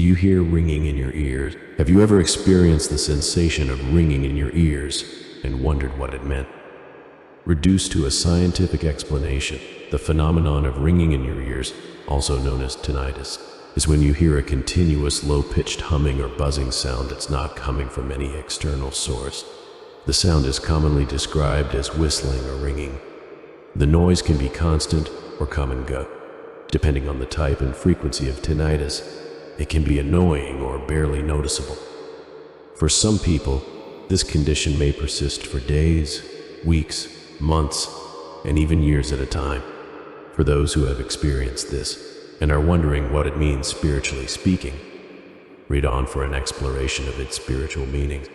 you hear ringing in your ears? Have you ever experienced the sensation of ringing in your ears and wondered what it meant? Reduced to a scientific explanation, the phenomenon of ringing in your ears, also known as tinnitus, is when you hear a continuous low-pitched humming or buzzing sound that's not coming from any external source. The sound is commonly described as whistling or ringing. The noise can be constant or come and go. Depending on the type and frequency of tinnitus, it can be annoying or barely noticeable. For some people, this condition may persist for days, weeks, months, and even years at a time. For those who have experienced this and are wondering what it means spiritually speaking, read on for an exploration of its spiritual meanings.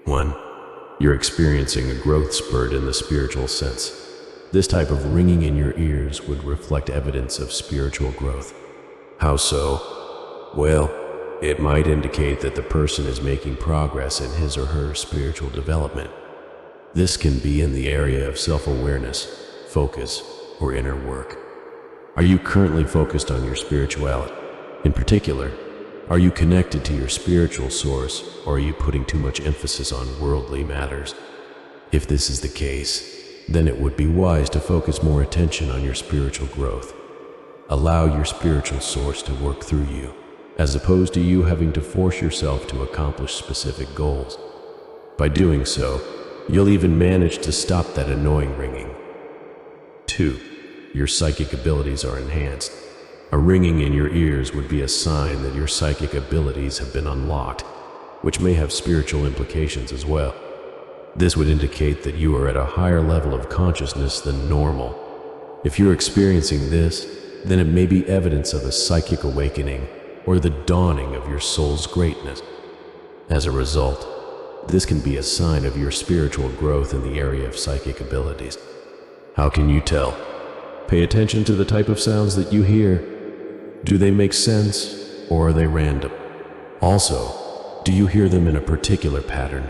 1. You're experiencing a growth spurt in the spiritual sense. This type of ringing in your ears would reflect evidence of spiritual growth. How so? Well, it might indicate that the person is making progress in his or her spiritual development. This can be in the area of self-awareness, focus, or inner work. Are you currently focused on your spirituality? In particular, are you connected to your spiritual source, or are you putting too much emphasis on worldly matters? If this is the case, then it would be wise to focus more attention on your spiritual growth. Allow your spiritual source to work through you, as opposed to you having to force yourself to accomplish specific goals. By doing so, you'll even manage to stop that annoying ringing. 2. Your psychic abilities are enhanced. A ringing in your ears would be a sign that your psychic abilities have been unlocked, which may have spiritual implications as well. This would indicate that you are at a higher level of consciousness than normal. If you're experiencing this, then it may be evidence of a psychic awakening or the dawning of your soul's greatness. As a result, this can be a sign of your spiritual growth in the area of psychic abilities. How can you tell? Pay attention to the type of sounds that you hear. Do they make sense, or are they random? Also, do you hear them in a particular pattern?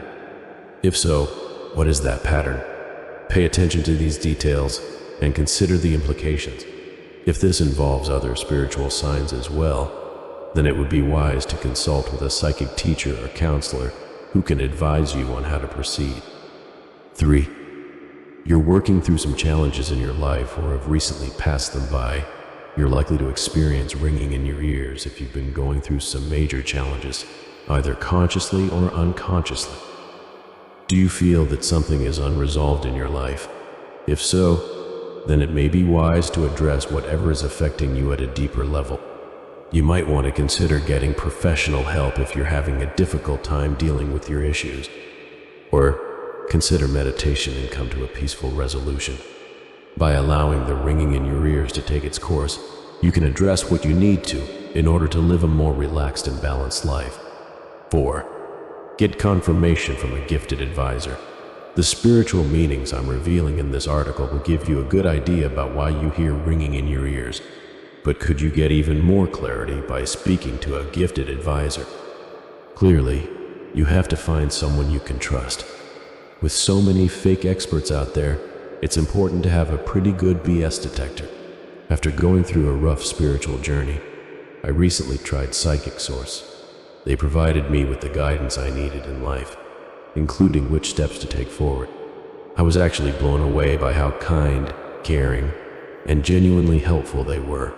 If so, what is that pattern? Pay attention to these details and consider the implications. If this involves other spiritual signs as well, then it would be wise to consult with a psychic teacher or counselor who can advise you on how to proceed. 3. You're working through some challenges in your life or have recently passed them by. You're likely to experience ringing in your ears if you've been going through some major challenges, either consciously or unconsciously. Do you feel that something is unresolved in your life? If so, then it may be wise to address whatever is affecting you at a deeper level. You might want to consider getting professional help if you're having a difficult time dealing with your issues. Or consider meditation and come to a peaceful resolution. By allowing the ringing in your ears to take its course, you can address what you need to in order to live a more relaxed and balanced life. 4. Get confirmation from a gifted advisor. The spiritual meanings I'm revealing in this article will give you a good idea about why you hear ringing in your ears. But could you get even more clarity by speaking to a gifted advisor? Clearly, you have to find someone you can trust. With so many fake experts out there, it's important to have a pretty good BS detector. After going through a rough spiritual journey, I recently tried Psychic Source. They provided me with the guidance I needed in life, including which steps to take forward. I was actually blown away by how kind, caring, and genuinely helpful they were.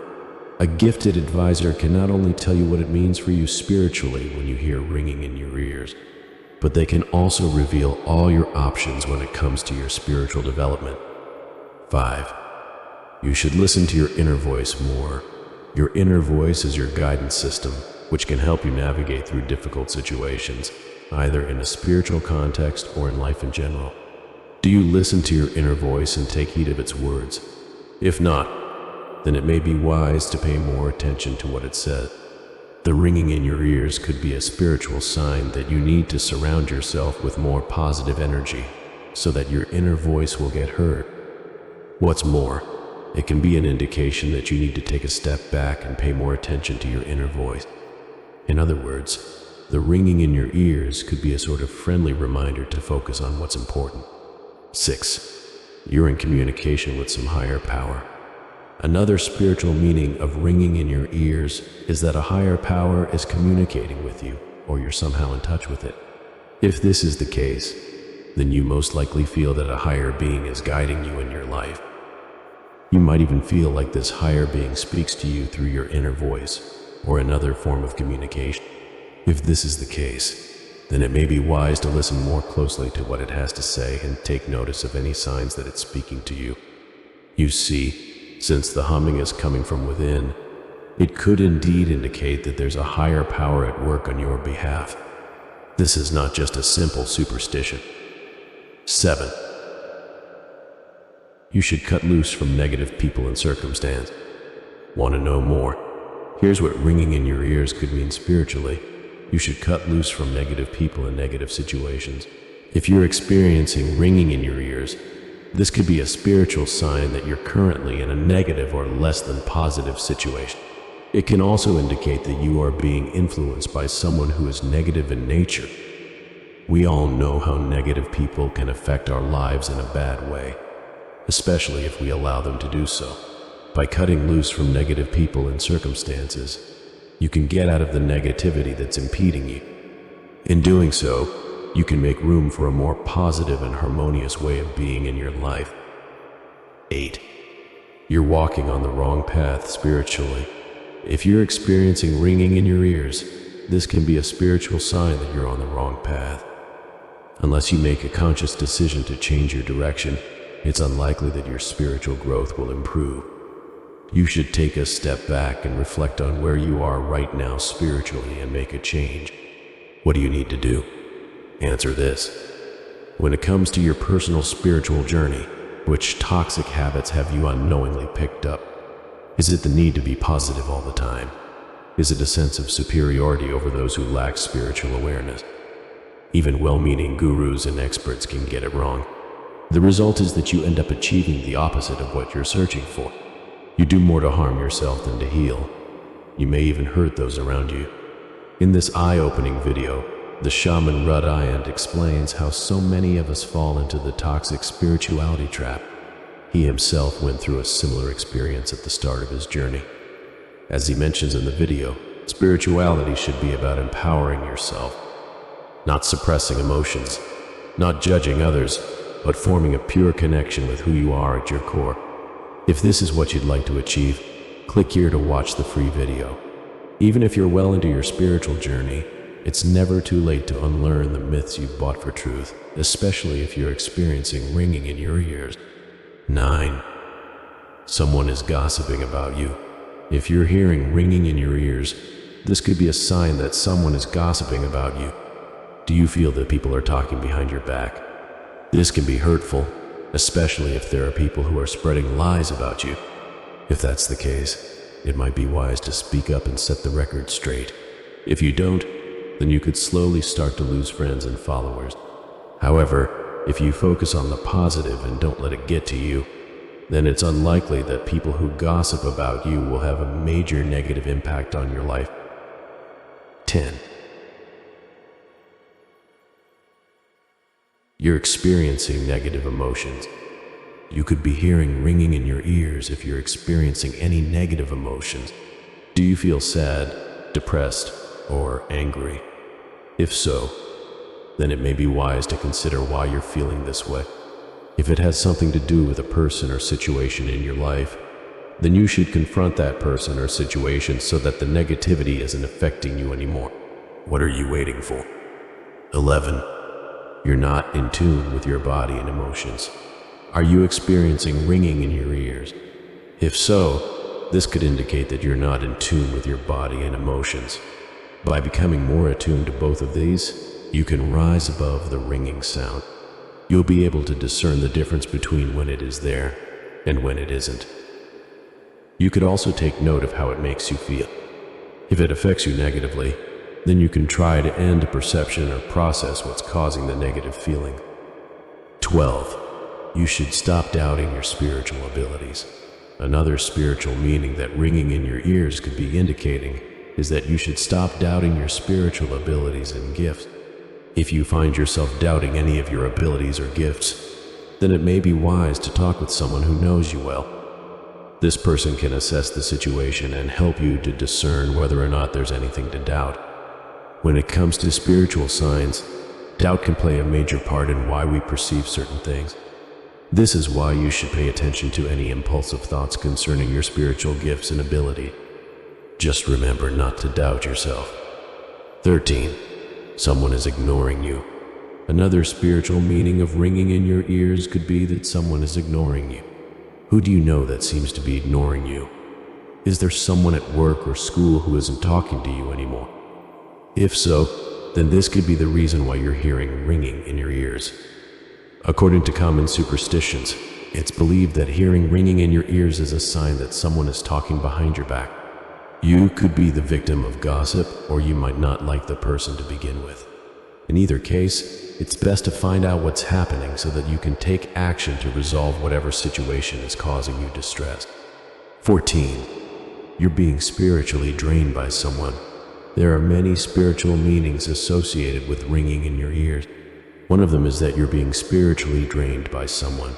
A gifted advisor can not only tell you what it means for you spiritually when you hear ringing in your ears, but they can also reveal all your options when it comes to your spiritual development. 5. You should listen to your inner voice more. Your inner voice is your guidance system, which can help you navigate through difficult situations, either in a spiritual context or in life in general. Do you listen to your inner voice and take heed of its words? If not, then it may be wise to pay more attention to what it says. The ringing in your ears could be a spiritual sign that you need to surround yourself with more positive energy so that your inner voice will get heard. What's more, it can be an indication that you need to take a step back and pay more attention to your inner voice. In other words, the ringing in your ears could be a sort of friendly reminder to focus on what's important. 6. You're in communication with some higher power. Another spiritual meaning of ringing in your ears is that a higher power is communicating with you, or you're somehow in touch with it. If this is the case, then you most likely feel that a higher being is guiding you in your life. You might even feel like this higher being speaks to you through your inner voice or another form of communication. If this is the case, then it may be wise to listen more closely to what it has to say and take notice of any signs that it's speaking to you. You see, since the humming is coming from within, it could indeed indicate that there's a higher power at work on your behalf. This is not just a simple superstition. 7. You should cut loose from negative people and circumstance. Want to know more? Here's what ringing in your ears could mean spiritually. You should cut loose from negative people and negative situations. If you're experiencing ringing in your ears, this could be a spiritual sign that you're currently in a negative or less than positive situation. It can also indicate that you are being influenced by someone who is negative in nature. We all know how negative people can affect our lives in a bad way, especially if we allow them to do so. By cutting loose from negative people and circumstances, you can get out of the negativity that's impeding you. In doing so, you can make room for a more positive and harmonious way of being in your life. 8. You're walking on the wrong path spiritually. If you're experiencing ringing in your ears, this can be a spiritual sign that you're on the wrong path. Unless you make a conscious decision to change your direction, it's unlikely that your spiritual growth will improve. You should take a step back and reflect on where you are right now spiritually and make a change. What do you need to do? Answer this. When it comes to your personal spiritual journey, which toxic habits have you unknowingly picked up? Is it the need to be positive all the time? Is it a sense of superiority over those who lack spiritual awareness? Even well-meaning gurus and experts can get it wrong. The result is that you end up achieving the opposite of what you're searching for. You do more to harm yourself than to heal. You may even hurt those around you. In this eye-opening video, the shaman Rudyant explains how so many of us fall into the toxic spirituality trap. He himself went through a similar experience at the start of his journey. As he mentions in the video, spirituality should be about empowering yourself, not suppressing emotions, not judging others, but forming a pure connection with who you are at your core. If this is what you'd like to achieve, click here to watch the free video. Even if you're well into your spiritual journey, it's never too late to unlearn the myths you've bought for truth, especially if you're experiencing ringing in your ears. 9. Someone is gossiping about you. If you're hearing ringing in your ears, this could be a sign that someone is gossiping about you. Do you feel that people are talking behind your back? This can be hurtful, especially if there are people who are spreading lies about you. If that's the case, it might be wise to speak up and set the record straight. If you don't, then you could slowly start to lose friends and followers. However, if you focus on the positive and don't let it get to you, then it's unlikely that people who gossip about you will have a major negative impact on your life. 10. You're experiencing negative emotions. You could be hearing ringing in your ears if you're experiencing any negative emotions. Do you feel sad, depressed, or angry? If so, then it may be wise to consider why you're feeling this way. If it has something to do with a person or situation in your life, then you should confront that person or situation so that the negativity isn't affecting you anymore. What are you waiting for? 11. You're not in tune with your body and emotions. Are you experiencing ringing in your ears? If so, this could indicate that you're not in tune with your body and emotions. By becoming more attuned to both of these, you can rise above the ringing sound. You'll be able to discern the difference between when it is there and when it isn't. You could also take note of how it makes you feel. If it affects you negatively, then you can try to end a perception or process what's causing the negative feeling. 12. You should stop doubting your spiritual abilities. Another spiritual meaning that ringing in your ears could be indicating is that you should stop doubting your spiritual abilities and gifts. If you find yourself doubting any of your abilities or gifts, then it may be wise to talk with someone who knows you well. This person can assess the situation and help you to discern whether or not there's anything to doubt. When it comes to spiritual signs, doubt can play a major part in why we perceive certain things. This is why you should pay attention to any impulsive thoughts concerning your spiritual gifts and ability. Just remember not to doubt yourself. 13. Someone is ignoring you. Another spiritual meaning of ringing in your ears could be that someone is ignoring you. Who do you know that seems to be ignoring you? Is there someone at work or school who isn't talking to you anymore? If so, then this could be the reason why you're hearing ringing in your ears. According to common superstitions, it's believed that hearing ringing in your ears is a sign that someone is talking behind your back. You could be the victim of gossip, or you might not like the person to begin with. In either case, it's best to find out what's happening so that you can take action to resolve whatever situation is causing you distress. 14. You're being spiritually drained by someone. There are many spiritual meanings associated with ringing in your ears. One of them is that you're being spiritually drained by someone.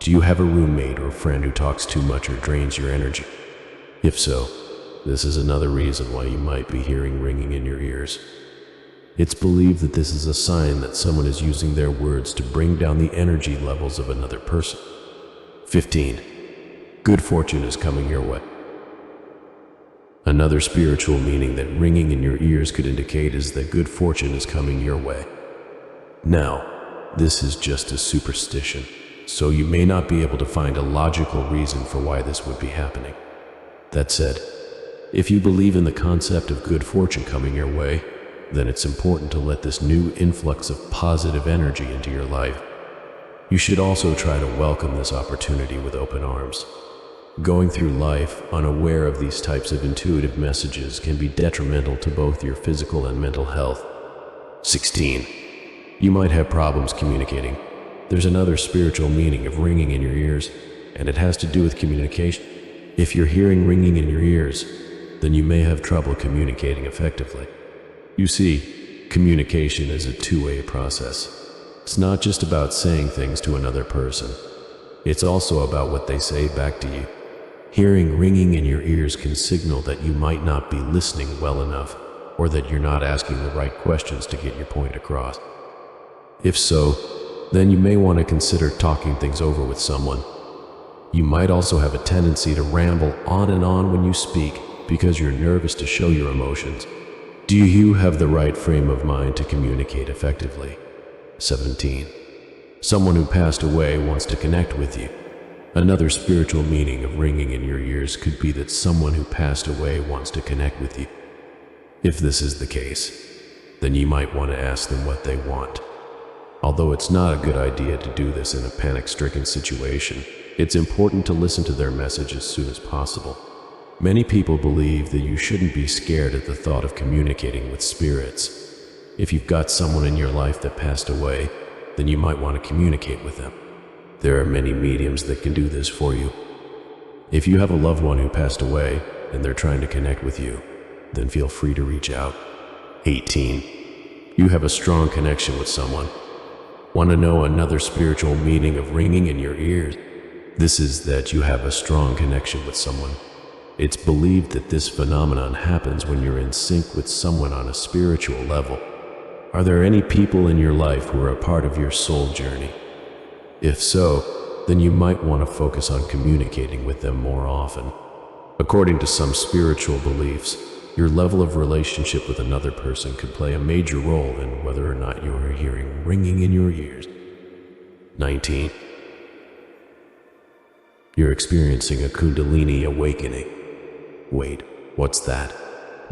Do you have a roommate or friend who talks too much or drains your energy? If so, this is another reason why you might be hearing ringing in your ears. It's believed that this is a sign that someone is using their words to bring down the energy levels of another person. 15. Good fortune is coming your way. Another spiritual meaning that ringing in your ears could indicate is that good fortune is coming your way. Now, this is just a superstition, so you may not be able to find a logical reason for why this would be happening. That said, if you believe in the concept of good fortune coming your way, then it's important to let this new influx of positive energy into your life. You should also try to welcome this opportunity with open arms. Going through life unaware of these types of intuitive messages can be detrimental to both your physical and mental health. 16. You might have problems communicating. There's another spiritual meaning of ringing in your ears, and it has to do with communication. If you're hearing ringing in your ears, then you may have trouble communicating effectively. You see, communication is a two-way process. It's not just about saying things to another person. It's also about what they say back to you. Hearing ringing in your ears can signal that you might not be listening well enough, or that you're not asking the right questions to get your point across. If so, then you may want to consider talking things over with someone. You might also have a tendency to ramble on and on when you speak because you're nervous to show your emotions. Do you have the right frame of mind to communicate effectively? 17. Someone who passed away wants to connect with you. Another spiritual meaning of ringing in your ears could be that someone who passed away wants to connect with you. If this is the case, then you might want to ask them what they want. Although it's not a good idea to do this in a panic-stricken situation, it's important to listen to their message as soon as possible. Many people believe that you shouldn't be scared at the thought of communicating with spirits. If you've got someone in your life that passed away, then you might want to communicate with them. There are many mediums that can do this for you. If you have a loved one who passed away and they're trying to connect with you, then feel free to reach out. 18. You have a strong connection with someone. Want to know another spiritual meaning of ringing in your ears? This is that you have a strong connection with someone. It's believed that this phenomenon happens when you're in sync with someone on a spiritual level. Are there any people in your life who are a part of your soul journey? If so, then you might want to focus on communicating with them more often. According to some spiritual beliefs, your level of relationship with another person could play a major role in whether or not you are hearing ringing in your ears. 19. You're experiencing a Kundalini awakening. Wait, what's that?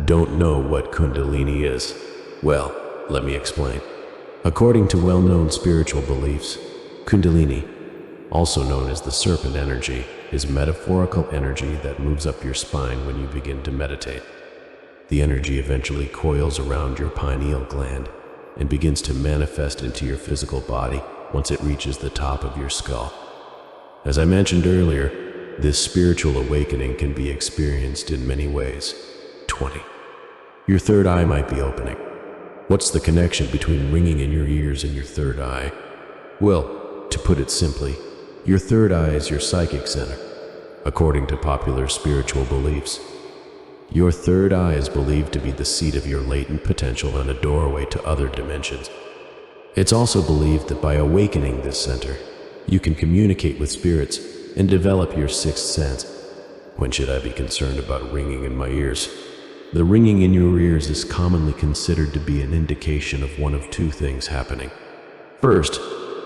Don't know what Kundalini is? Well, let me explain. According to well-known spiritual beliefs, Kundalini, also known as the serpent energy, is metaphorical energy that moves up your spine when you begin to meditate. The energy eventually coils around your pineal gland and begins to manifest into your physical body once it reaches the top of your skull. As I mentioned earlier, this spiritual awakening can be experienced in many ways. 20. Your third eye might be opening. What's the connection between ringing in your ears and your third eye? Well, to put it simply, your third eye is your psychic center. according to popular spiritual beliefs. Your third eye is believed to be the seat of your latent potential and a doorway to other dimensions. It's also believed that by awakening this center, you can communicate with spirits and develop your sixth sense. When should I be concerned about ringing in my ears? The ringing in your ears is commonly considered to be an indication of one of two things happening. First,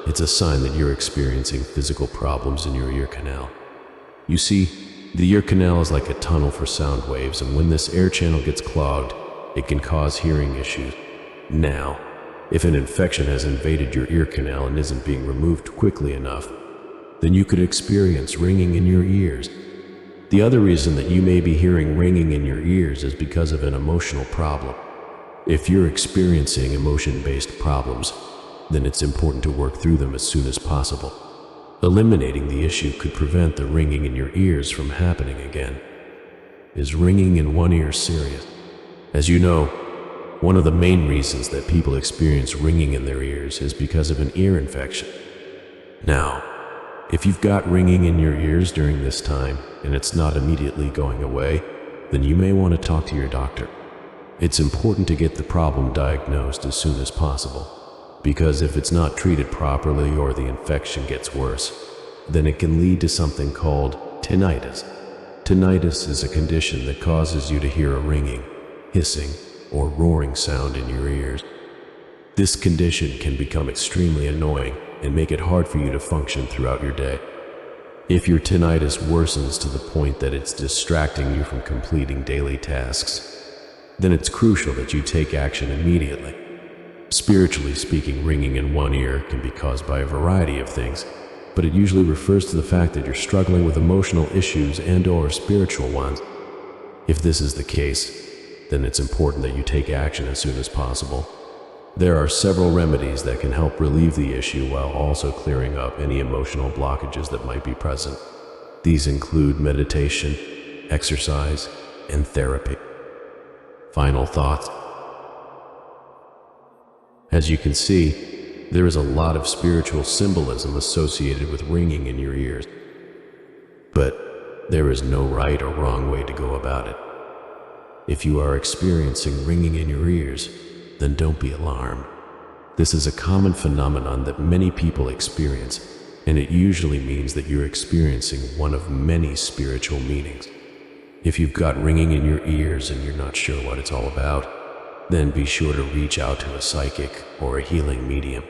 it's a sign that you're experiencing physical problems in your ear canal. You see, the ear canal is like a tunnel for sound waves, and when this air channel gets clogged, it can cause hearing issues. Now, if an infection has invaded your ear canal and isn't being removed quickly enough, then you could experience ringing in your ears. The other reason that you may be hearing ringing in your ears is because of an emotional problem. If you're experiencing emotion-based problems, then it's important to work through them as soon as possible. Eliminating the issue could prevent the ringing in your ears from happening again. Is ringing in one ear serious? As you know, one of the main reasons that people experience ringing in their ears is because of an ear infection. Now, if you've got ringing in your ears during this time and it's not immediately going away, then you may want to talk to your doctor. It's important to get the problem diagnosed as soon as possible, because if it's not treated properly or the infection gets worse, then it can lead to something called tinnitus. Tinnitus is a condition that causes you to hear a ringing, hissing, or roaring sound in your ears. This condition can become extremely annoying and make it hard for you to function throughout your day. If your tinnitus worsens to the point that it's distracting you from completing daily tasks, then it's crucial that you take action immediately. Spiritually speaking, ringing in one ear can be caused by a variety of things, but it usually refers to the fact that you're struggling with emotional issues and/or spiritual ones. If this is the case, then it's important that you take action as soon as possible. There are several remedies that can help relieve the issue while also clearing up any emotional blockages that might be present. These include meditation, exercise, and therapy. Final thoughts. As you can see, there is a lot of spiritual symbolism associated with ringing in your ears. But there is no right or wrong way to go about it. If you are experiencing ringing in your ears, then don't be alarmed. This is a common phenomenon that many people experience, and it usually means that you're experiencing one of many spiritual meanings. If you've got ringing in your ears and you're not sure what it's all about, then be sure to reach out to a psychic or a healing medium.